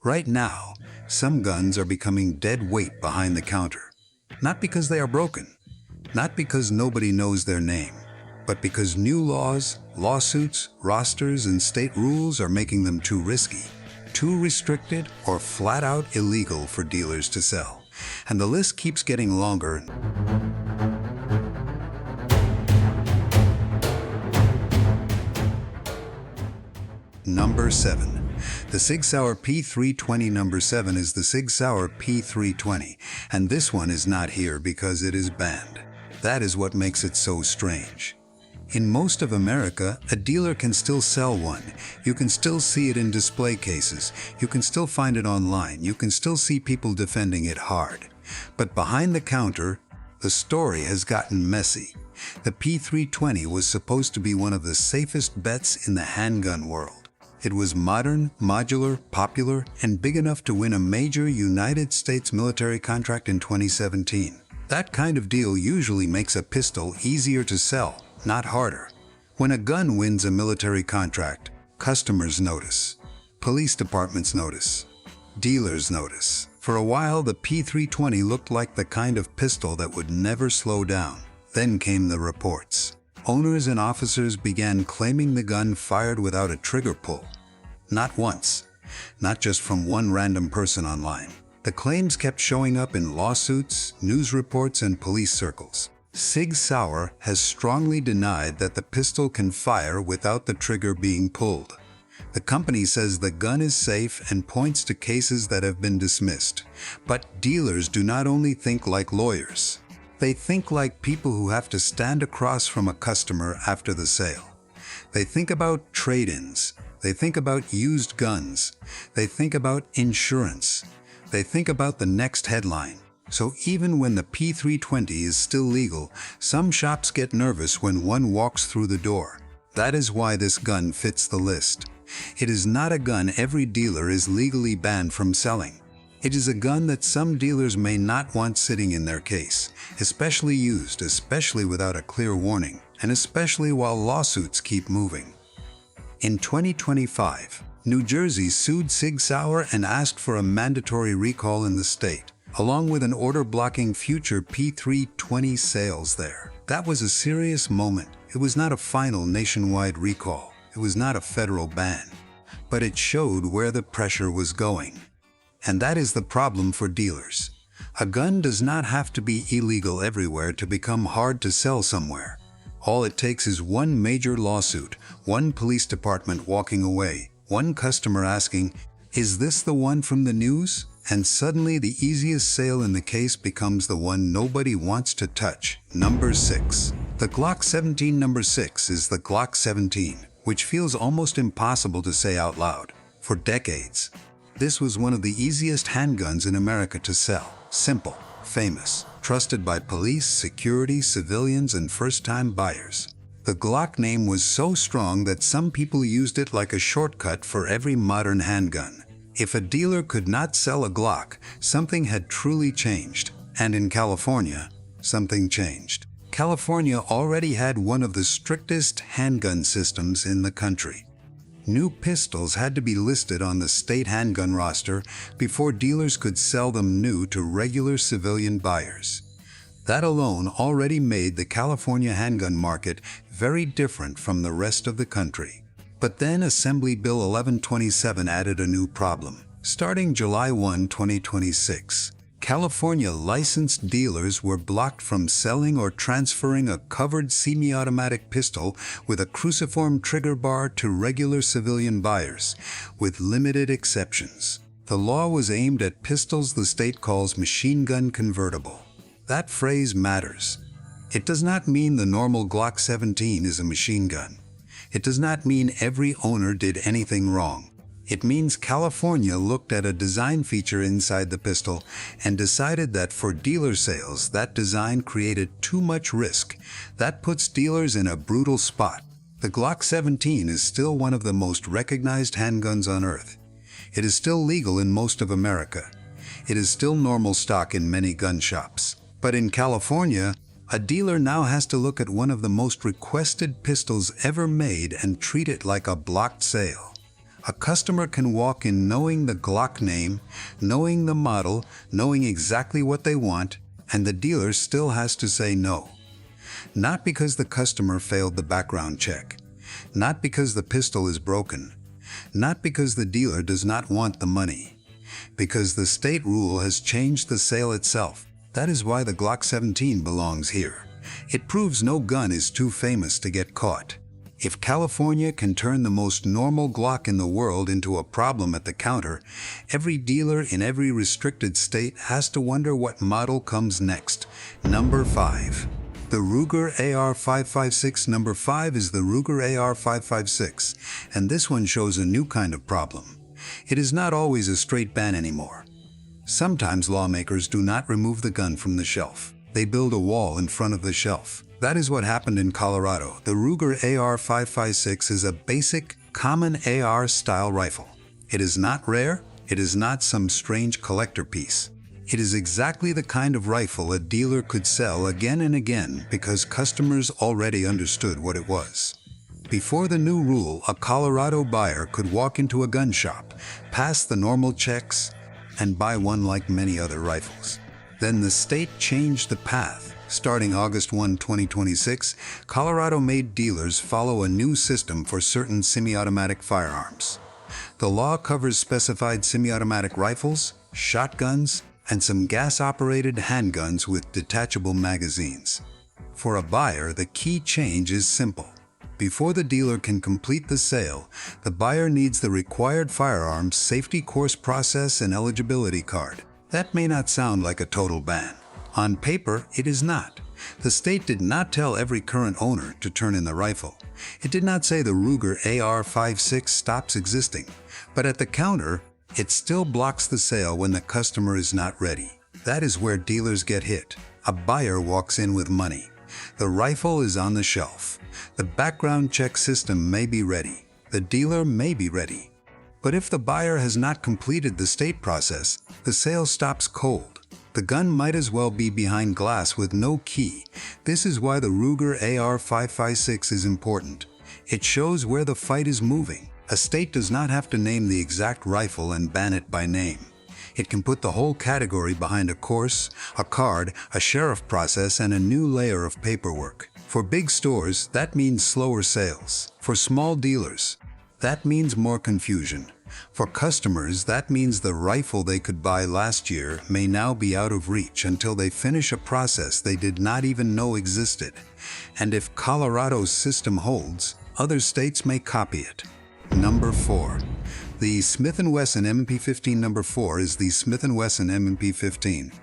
Right now, some guns are becoming dead weight behind the counter. Not because they are broken, not because nobody knows their name, but because new laws, lawsuits, rosters, and state rules are making them too risky, too restricted, or flat out illegal for dealers to sell. And the list keeps getting longer. Number 7. The Sig Sauer P320. Number 7 is the Sig Sauer P320, and this one is not here because it is banned. That is what makes it so strange. In most of America, a dealer can still sell one. You can still see it in display cases. You can still find it online. You can still see people defending it hard. But behind the counter, the story has gotten messy. The P320 was supposed to be one of the safest bets in the handgun world. It was modern, modular, popular, and big enough to win a major United States military contract in 2017. That kind of deal usually makes a pistol easier to sell, not harder. When a gun wins a military contract, customers notice, police departments notice, dealers notice. For a while, the P320 looked like the kind of pistol that would never slow down. Then came the reports. Owners and officers began claiming the gun fired without a trigger pull. Not once, not just from one random person online. The claims kept showing up in lawsuits, news reports, and police circles. Sig Sauer has strongly denied that the pistol can fire without the trigger being pulled. The company says the gun is safe and points to cases that have been dismissed. But dealers do not only think like lawyers. They think like people who have to stand across from a customer after the sale. They think about trade-ins. They think about used guns. They think about insurance. They think about the next headline. So even when the P320 is still legal, some shops get nervous when one walks through the door. That is why this gun fits the list. It is not a gun every dealer is legally banned from selling. It is a gun that some dealers may not want sitting in their case, especially used, especially without a clear warning, and especially while lawsuits keep moving. In 2025, New Jersey sued Sig Sauer and asked for a mandatory recall in the state, along with an order blocking future P320 sales there. That was a serious moment. It was not a final nationwide recall. It was not a federal ban. But it showed where the pressure was going. And that is the problem for dealers. A gun does not have to be illegal everywhere to become hard to sell somewhere. All it takes is one major lawsuit, one police department walking away, one customer asking, "Is this the one from the news?" And suddenly the easiest sale in the case becomes the one nobody wants to touch. Number 6. The Glock 17. Number 6 is the Glock 17, which feels almost impossible to say out loud. For decades, this was one of the easiest handguns in America to sell. Simple, famous, trusted by police, security, civilians, and first-time buyers. The Glock name was so strong that some people used it like a shortcut for every modern handgun. If a dealer could not sell a Glock, something had truly changed. And in California, something changed. California already had one of the strictest handgun systems in the country. New pistols had to be listed on the state handgun roster before dealers could sell them new to regular civilian buyers. That alone already made the California handgun market very different from the rest of the country. But then Assembly Bill 1127 added a new problem. Starting July 1, 2026, California licensed dealers were blocked from selling or transferring a covered semi-automatic pistol with a cruciform trigger bar to regular civilian buyers, with limited exceptions. The law was aimed at pistols the state calls machine gun convertible. That phrase matters. It does not mean the normal Glock 17 is a machine gun. It does not mean every owner did anything wrong. It means California looked at a design feature inside the pistol and decided that for dealer sales, that design created too much risk. That puts dealers in a brutal spot. The Glock 17 is still one of the most recognized handguns on earth. It is still legal in most of America. It is still normal stock in many gun shops. But in California, a dealer now has to look at one of the most requested pistols ever made and treat it like a blocked sale. A customer can walk in knowing the Glock name, knowing the model, knowing exactly what they want, and the dealer still has to say no. Not because the customer failed the background check, not because the pistol is broken, not because the dealer does not want the money, because the state rule has changed the sale itself. That is why the Glock 17 belongs here. It proves no gun is too famous to get caught. If California can turn the most normal Glock in the world into a problem at the counter, every dealer in every restricted state has to wonder what model comes next. Number 5. The Ruger AR-556. Number 5 is the Ruger AR-556, and this one shows a new kind of problem. It is not always a straight ban anymore. Sometimes lawmakers do not remove the gun from the shelf. They build a wall in front of the shelf. That is what happened in Colorado. The Ruger AR-556 is a basic, common AR-style rifle. It is not rare. It is not some strange collector piece. It is exactly the kind of rifle a dealer could sell again and again because customers already understood what it was. Before the new rule, a Colorado buyer could walk into a gun shop, pass the normal checks, and buy one like many other rifles. Then the state changed the path. Starting August 1, 2026, Colorado made dealers follow a new system for certain semi-automatic firearms. The law covers specified semi-automatic rifles, shotguns, and some gas-operated handguns with detachable magazines. For a buyer, the key change is simple. Before the dealer can complete the sale, the buyer needs the required firearms safety course process and eligibility card. That may not sound like a total ban. On paper, it is not. The state did not tell every current owner to turn in the rifle. It did not say the Ruger AR-56 stops existing. But at the counter, it still blocks the sale when the customer is not ready. That is where dealers get hit. A buyer walks in with money. The rifle is on the shelf. The background check system may be ready. The dealer may be ready. But if the buyer has not completed the state process, the sale stops cold. The gun might as well be behind glass with no key. This is why the Ruger AR-556 is important. It shows where the fight is moving. A state does not have to name the exact rifle and ban it by name. It can put the whole category behind a course, a card, a sheriff process, and a new layer of paperwork. For big stores, that means slower sales. For small dealers, that means more confusion. For customers, that means the rifle they could buy last year may now be out of reach until they finish a process they did not even know existed. And if Colorado's system holds, other states may copy it. Number 4. The Smith & Wesson M&P-15. Number 4 is the Smith & Wesson M&P-15.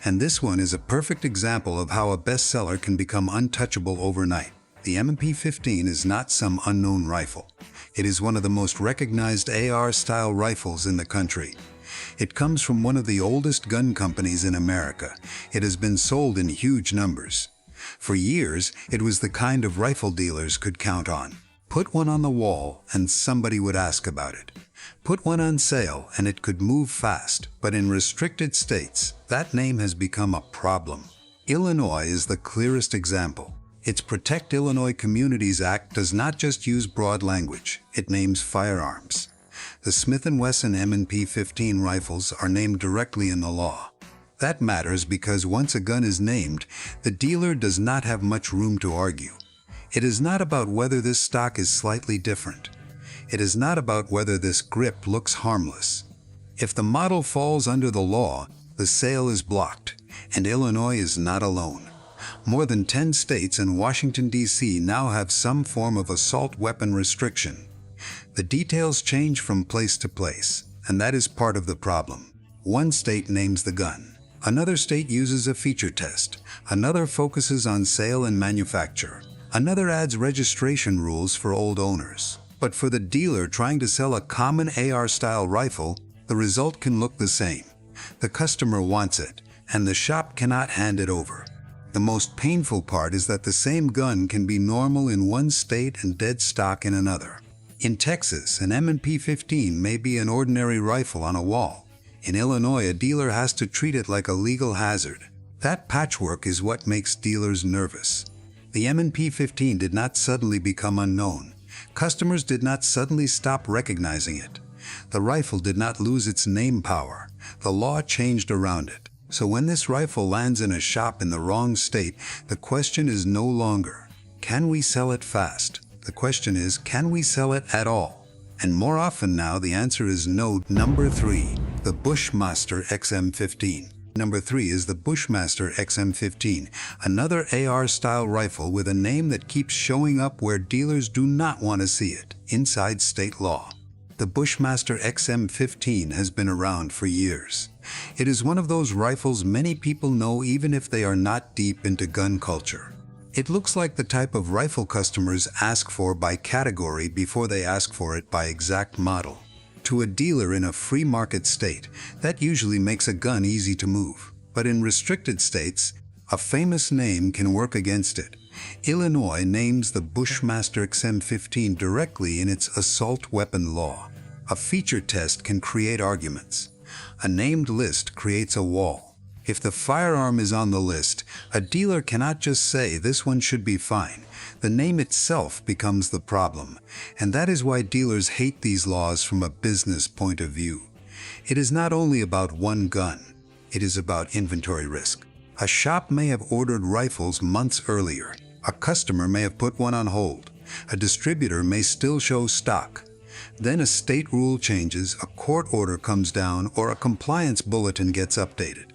And this one is a perfect example of how a bestseller can become untouchable overnight. The M&P-15 is not some unknown rifle. It is one of the most recognized AR-style rifles in the country. It comes from one of the oldest gun companies in America. It has been sold in huge numbers. For years, it was the kind of rifle dealers could count on. Put one on the wall and somebody would ask about it. Put one on sale and it could move fast. But in restricted states, that name has become a problem. Illinois is the clearest example. Its Protect Illinois Communities Act does not just use broad language, it names firearms. The Smith & Wesson M&P-15 rifles are named directly in the law. That matters because once a gun is named, the dealer does not have much room to argue. It is not about whether this stock is slightly different. It is not about whether this grip looks harmless. If the model falls under the law, the sale is blocked, and Illinois is not alone. More than 10 states and Washington, D.C. now have some form of assault weapon restriction. The details change from place to place, and that is part of the problem. One state names the gun. Another state uses a feature test. Another focuses on sale and manufacture. Another adds registration rules for old owners. But for the dealer trying to sell a common AR-style rifle, the result can look the same. The customer wants it, and the shop cannot hand it over. The most painful part is that the same gun can be normal in one state and dead stock in another. In Texas, an M&P-15 may be an ordinary rifle on a wall. In Illinois, a dealer has to treat it like a legal hazard. That patchwork is what makes dealers nervous. The M&P-15 did not suddenly become unknown. Customers did not suddenly stop recognizing it. The rifle did not lose its name power. The law changed around it. So when this rifle lands in a shop in the wrong state, the question is no longer, can we sell it fast? The question is, can we sell it at all? And more often now, the answer is no. Number 3, the Bushmaster XM15. Number 3 is the Bushmaster XM15, another AR-style rifle with a name that keeps showing up where dealers do not want to see it, inside state law. The Bushmaster XM15 has been around for years. It is one of those rifles many people know even if they are not deep into gun culture. It looks like the type of rifle customers ask for by category before they ask for it by exact model. To a dealer in a free market state, that usually makes a gun easy to move. But in restricted states, a famous name can work against it. Illinois names the Bushmaster XM15 directly in its assault weapon law. A feature test can create arguments. A named list creates a wall. If the firearm is on the list, a dealer cannot just say this one should be fine. The name itself becomes the problem, and that is why dealers hate these laws from a business point of view. It is not only about one gun, it is about inventory risk. A shop may have ordered rifles months earlier. A customer may have put one on hold. A distributor may still show stock. Then a state rule changes, a court order comes down, or a compliance bulletin gets updated.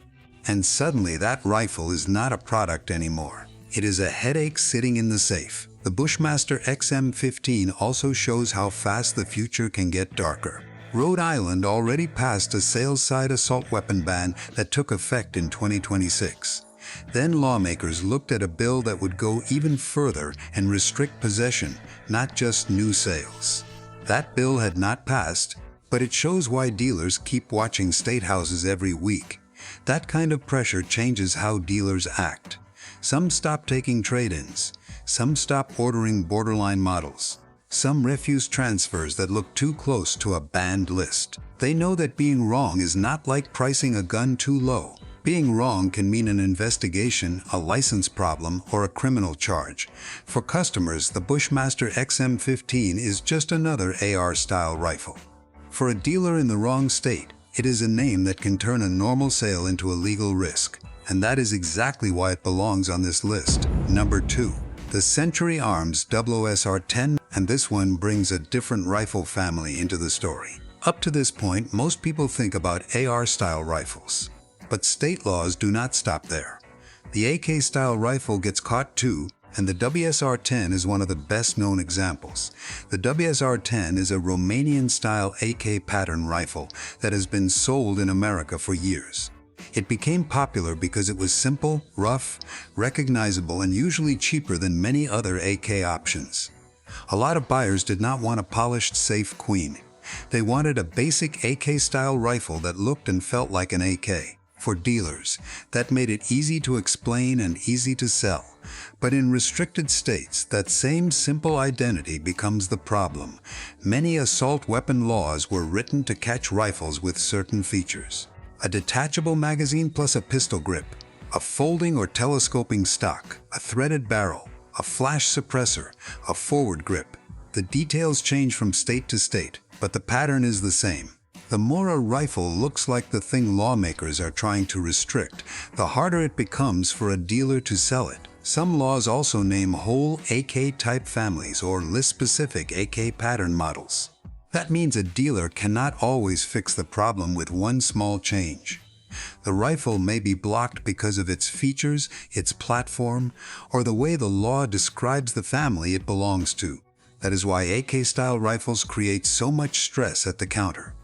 And suddenly that rifle is not a product anymore. It is a headache sitting in the safe. The Bushmaster XM15 also shows how fast the future can get darker. Rhode Island already passed a sales-side assault weapon ban that took effect in 2026. Then lawmakers looked at a bill that would go even further and restrict possession, not just new sales. That bill had not passed, but it shows why dealers keep watching state houses every week. That kind of pressure changes how dealers act. Some stop taking trade-ins. Some stop ordering borderline models. Some refuse transfers that look too close to a banned list. They know that being wrong is not like pricing a gun too low. Being wrong can mean an investigation, a license problem, or a criminal charge. For customers, the Bushmaster XM15 is just another AR-style rifle. For a dealer in the wrong state, it is a name that can turn a normal sale into a legal risk. And that is exactly why it belongs on this list. Number 2. The Century Arms WSR10, and this one brings a different rifle family into the story. Up to this point, most people think about AR-style rifles. But state laws do not stop there. The AK-style rifle gets caught too, and the WSR10 is one of the best-known examples. The WSR10 is a Romanian-style AK pattern rifle that has been sold in America for years. It became popular because it was simple, rough, recognizable, and usually cheaper than many other AK options. A lot of buyers did not want a polished, safe queen. They wanted a basic AK-style rifle that looked and felt like an AK. For dealers, that made it easy to explain and easy to sell. But in restricted states, that same simple identity becomes the problem. Many assault weapon laws were written to catch rifles with certain features. A detachable magazine plus a pistol grip, a folding or telescoping stock, a threaded barrel, a flash suppressor, a forward grip. The details change from state to state, but the pattern is the same. The more a rifle looks like the thing lawmakers are trying to restrict, the harder it becomes for a dealer to sell it. Some laws also name whole AK-type families or list specific AK pattern models. That means a dealer cannot always fix the problem with one small change. The rifle may be blocked because of its features, its platform, or the way the law describes the family it belongs to. That is why AK-style rifles create so much stress at the counter.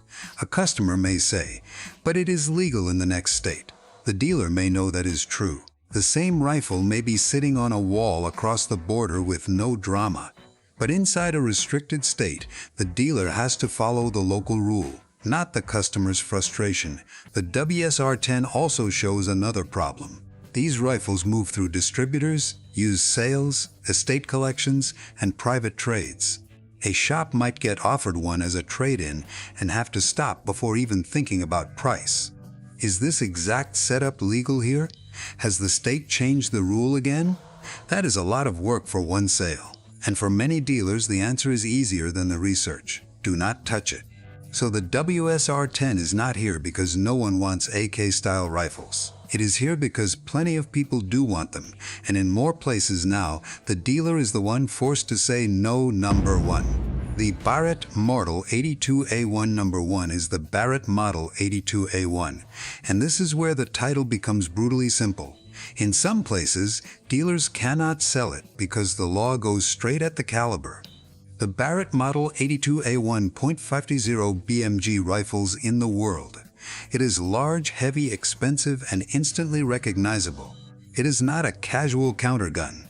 A customer may say, but it is legal in the next state. The dealer may know that is true. The same rifle may be sitting on a wall across the border with no drama. But inside a restricted state, the dealer has to follow the local rule, not the customer's frustration. The WSR10 also shows another problem. These rifles move through distributors, use sales, estate collections, and private trades. A shop might get offered one as a trade-in and have to stop before even thinking about price. Is this exact setup legal here? Has the state changed the rule again? That is a lot of work for one sale. And for many dealers, the answer is easier than the research. Do not touch it. So the WSR10 is not here because no one wants AK-style rifles. It is here because plenty of people do want them, and in more places now, the dealer is the one forced to say no. Number 1. The Barrett Model 82A1. Number 1 is the Barrett Model 82A1, and this is where the title becomes brutally simple. In some places, dealers cannot sell it because the law goes straight at the caliber. The Barrett Model 82A1 .50 BMG rifles in the world. It is large, heavy, expensive, and instantly recognizable. It is not a casual countergun.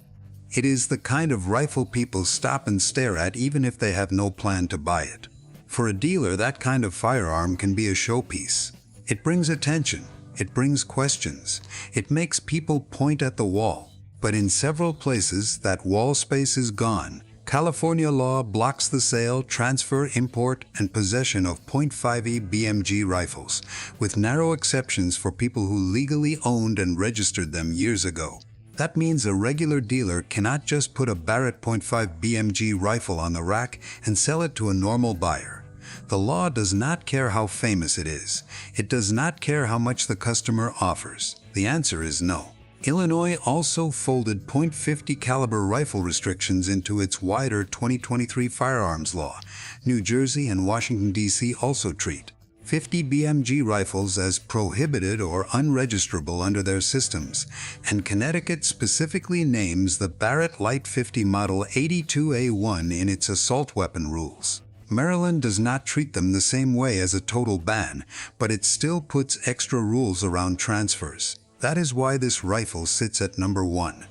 It is the kind of rifle people stop and stare at even if they have no plan to buy it. For a dealer, that kind of firearm can be a showpiece. It brings attention. It brings questions. It makes people point at the wall. But in several places, that wall space is gone. California law blocks the sale, transfer, import, and possession of .50 BMG rifles, with narrow exceptions for people who legally owned and registered them years ago. That means a regular dealer cannot just put a Barrett .5 BMG rifle on the rack and sell it to a normal buyer. The law does not care how famous it is. It does not care how much the customer offers. The answer is no. Illinois also folded .50 caliber rifle restrictions into its wider 2023 firearms law. New Jersey and Washington, D.C. also treat .50 BMG rifles as prohibited or unregisterable under their systems, and Connecticut specifically names the Barrett Light 50 Model 82A1 in its assault weapon rules. Maryland does not treat them the same way as a total ban, but it still puts extra rules around transfers. That is why this rifle sits at number 1.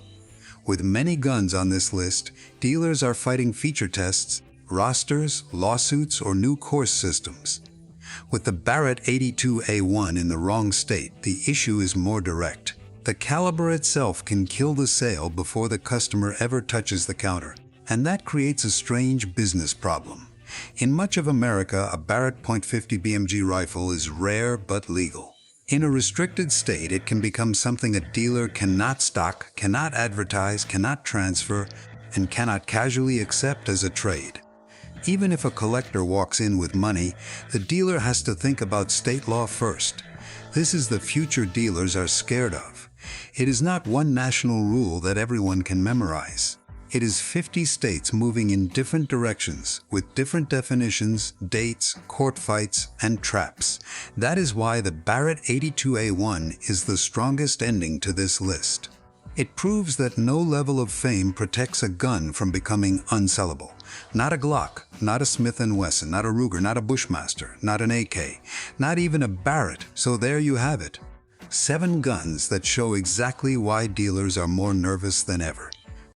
With many guns on this list, dealers are fighting feature tests, rosters, lawsuits, or new course systems. With the Barrett 82A1 in the wrong state, the issue is more direct. The caliber itself can kill the sale before the customer ever touches the counter, and that creates a strange business problem. In much of America, a Barrett .50 BMG rifle is rare but legal. In a restricted state, it can become something a dealer cannot stock, cannot advertise, cannot transfer, and cannot casually accept as a trade. Even if a collector walks in with money, the dealer has to think about state law first. This is the future dealers are scared of. It is not one national rule that everyone can memorize. It is 50 states moving in different directions, with different definitions, dates, court fights, and traps. That is why the Barrett 82A1 is the strongest ending to this list. It proves that no level of fame protects a gun from becoming unsellable. Not a Glock, not a Smith & Wesson, not a Ruger, not a Bushmaster, not an AK, not even a Barrett, so there you have it. 7 guns that show exactly why dealers are more nervous than ever.